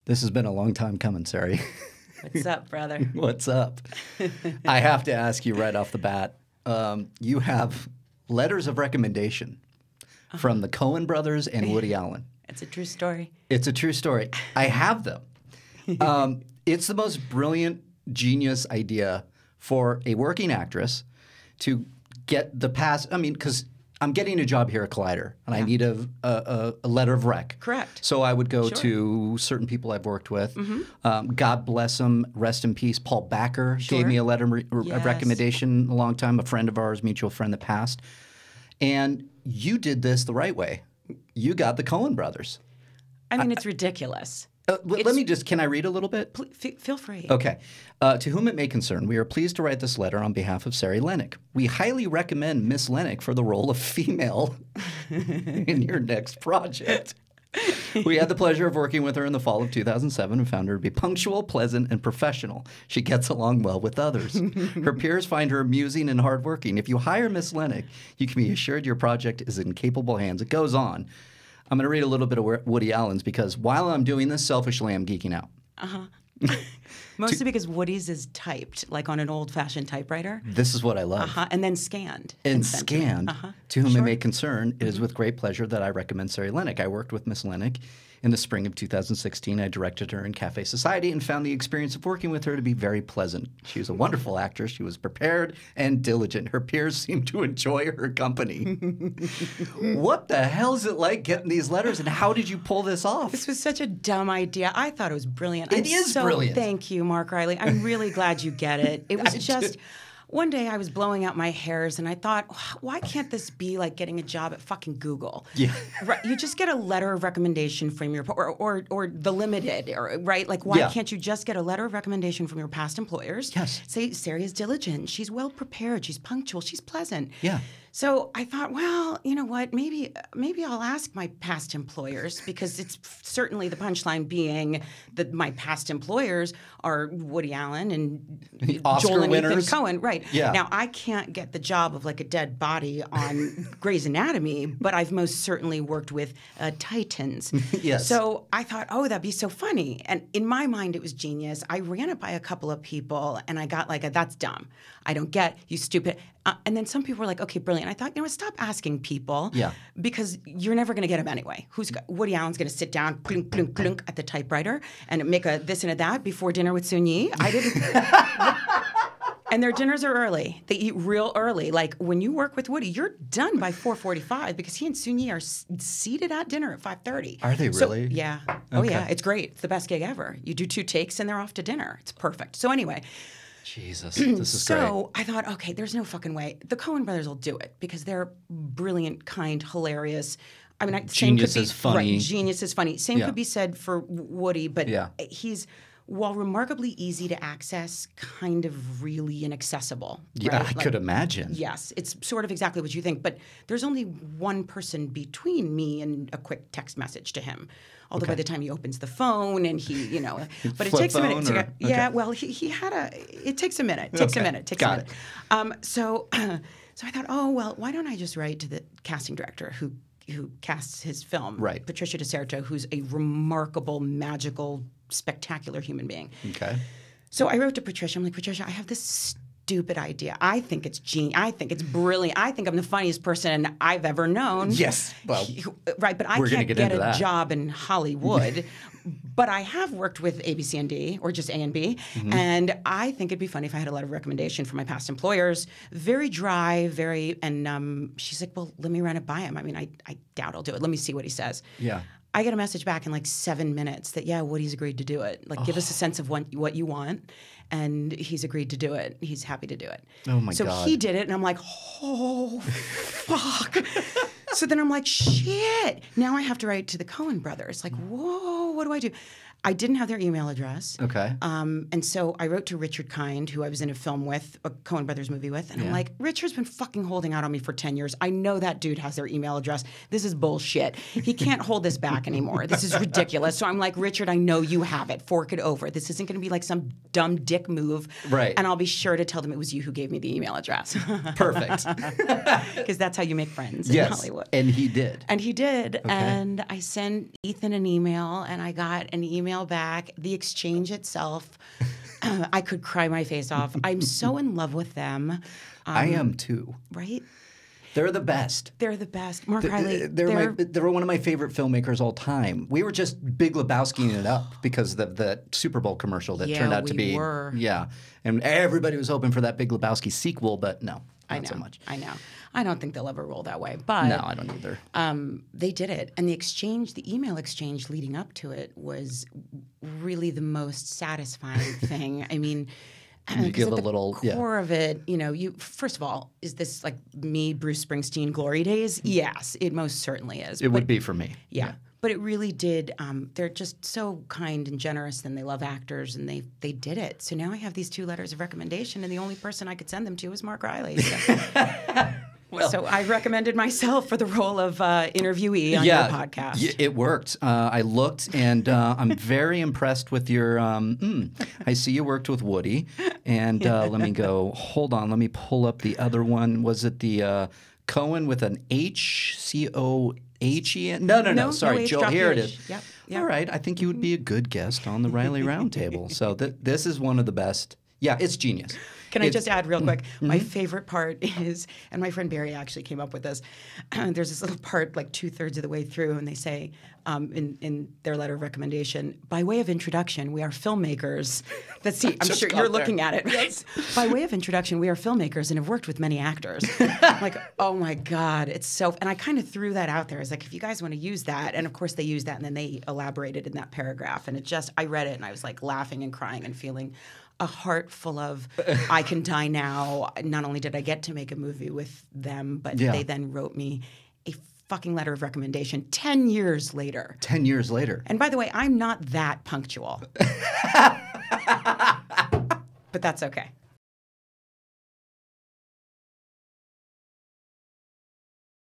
This has been a long time coming, Sari. What's up, brother? What's up? I have to ask you right off the bat, you have letters of recommendation from the Coen brothers and Woody Allen. It's a true story. It's a true story. I have them. It's the most brilliant, genius idea for a working actress to get the pass. I mean, because I'm getting a job here at Collider, and I need a letter of rec. Correct. So I would go to certain people I've worked with. God bless them, rest in peace. Paul Backer gave me a letter of recommendation a long time, a friend of ours, mutual friend that passed. And you did this the right way. You got the Coen brothers. I mean, it's ridiculous. Let me just, can I read a little bit? Feel free. Okay. To whom it may concern, we are pleased to write this letter on behalf of Sari Lennox. We highly recommend Miss Lennox for the role of female in your next project. We had the pleasure of working with her in the fall of 2007 and found her to be punctual, pleasant, and professional. She gets along well with others. Her peers find her amusing and hardworking. If you hire Miss Lennox, you can be assured your project is in capable hands. It goes on. I'm going to read a little bit of Woody Allen's because while I'm doing this, selfishly, I'm geeking out. Mostly because Woody's is typed, like on an old-fashioned typewriter. This is what I love. And then scanned. And scanned. To whom it may concern, it is with great pleasure that I recommend Sari Lennox. I worked with Miss Lennox in the spring of 2016. I directed her in Cafe Society and found the experience of working with her to be very pleasant. She was a wonderful actress. She was prepared and diligent. Her peers seemed to enjoy her company. What the hell is it like getting these letters, and how did you pull this off? This was such a dumb idea. I thought it was brilliant. It is brilliant. Thank you, Mark Riley. I'm really glad you get it. It was just... One day I was blowing out my hairs and I thought, why can't this be like getting a job at fucking Google? Yeah. Right. You just get a letter of recommendation from your, or the limited, right? Like, why can't you just get a letter of recommendation from your past employers? Yes. Say, Sari is diligent. She's well prepared. She's punctual. She's pleasant. Yeah. So I thought, well, you know what? Maybe I'll ask my past employers, because it's certainly the punchline being that my past employers are Woody Allen and Oscar Joel and winners. Ethan Coen. Right. Yeah. Now, I can't get the job of like a dead body on Grey's Anatomy, but I've most certainly worked with Titans. Yes. So I thought, oh, that'd be so funny. And in my mind, it was genius. I ran it by a couple of people, and I got like that's dumb. I don't get, you stupid. And then some people were like, okay, brilliant. I thought, you know what, stop asking people. Yeah. Because you're never going to get them anyway. Woody Allen's going to sit down, clunk, clunk, clunk, at the typewriter and make a this and a that before dinner with Sun Yi. I didn't. And their dinners are early. They eat real early. Like, when you work with Woody, you're done by 4:45 because he and Sun Yi are seated at dinner at 5:30. Are they really? So, yeah. Okay. Oh, yeah. It's great. It's the best gig ever. You do 2 takes and they're off to dinner. It's perfect. So anyway. Jesus, this is great. So I thought, okay, there's no fucking way. The Coen brothers will do it because they're brilliant, kind, hilarious. I mean, Genius is funny. Right, genius is funny. Same could be said for Woody, but he's, while remarkably easy to access, kind of really inaccessible. Yeah, right? I could imagine. Yes, it's sort of exactly what you think. But there's only one person between me and a quick text message to him. Although by the time he opens the phone and he, you know, but it takes a minute to get. Yeah, well, he had a. It takes a minute. Takes a minute. So I thought, oh well, why don't I just write to the casting director who casts his film, right? Patricia DeSerto, who's a remarkable, magical, spectacular human being. Okay. So I wrote to Patricia. I'm like, Patricia, I have this stupid idea. I think it's genius. I think it's brilliant. I think I'm the funniest person I've ever known. Yes. Well, right. But I can't get a job in Hollywood. But I have worked with A, B, C, and D, or just A and B. And I think it'd be funny if I had a letter of recommendation from my past employers. Very dry, and she's like, well, let me run it by him. I mean, I doubt I'll do it. Let me see what he says. Yeah. I get a message back in like 7 minutes that, Woody's agreed to do it. Like, give us a sense of what you want. And he's agreed to do it. He's happy to do it. Oh, my God. So he did it, and I'm like, oh, fuck. So then I'm like, shit. Now I have to write to the Coen brothers. Like, whoa, what do I do? I didn't have their email address. Okay. And so I wrote to Richard Kind, who I was in a film with, a Coen Brothers movie with. And I'm like, Richard's been fucking holding out on me for 10 years. I know that dude has their email address. This is bullshit. He can't hold this back anymore. This is ridiculous. So I'm like, Richard, I know you have it. Fork it over. This isn't going to be like some dumb dick move. Right. And I'll be sure to tell them it was you who gave me the email address. Perfect. Because that's how you make friends in Hollywood. And he did. And he did. Okay. And I sent Ethan an email, and I got an email email back. The exchange itself, I could cry my face off. I'm so in love with them. I am too. Right? They're the best. They're the best. Mark Riley. They're one of my favorite filmmakers all time. We were just Big Lebowskiing it up because of the Super Bowl commercial that turned out to be. Were. Yeah. And everybody was hoping for that Big Lebowski sequel, but no, not so much. I know. I don't think they'll ever roll that way. But no, I don't either. They did it. And the email exchange leading up to it was really the most satisfying thing. I mean, you give a little core of it, you first of all, is this like me, Bruce Springsteen, glory days? Yes, it most certainly is. It would be for me. Yeah. But it really did. They're just so kind and generous, and they love actors, and they did it. So now I have these 2 letters of recommendation, and the only person I could send them to is Mark Riley. So, so I recommended myself for the role of interviewee on your podcast. It worked. I looked, and I'm very impressed with your. I see you worked with Woody, and let me go. Hold on, let me pull up the other one. Was it the Coen with an H-C-O-H-E-N? No. Sorry, Joe. Here it is. Yep. All right. I think you would be a good guest on the Riley Roundtable. So this is one of the best. Yeah, it's genius. Can I just add real quick? My favorite part is, and my friend Barry actually came up with this, there's this little part like 2/3 of the way through, and they say in their letter of recommendation, by way of introduction, we are filmmakers. I'm sure you're looking at it. Yes. By way of introduction, we are filmmakers and have worked with many actors. I'm like, oh my God, it's so, and I kind of threw that out there. I was like, if you guys want to use that, and of course they used that, and then they elaborated in that paragraph, and I read it, and I was like laughing and crying and feeling a heart full of I can die now. Not only did I get to make a movie with them, but they then wrote me a fucking letter of recommendation 10 years later. 10 years later. And by the way, I'm not that punctual. But that's okay.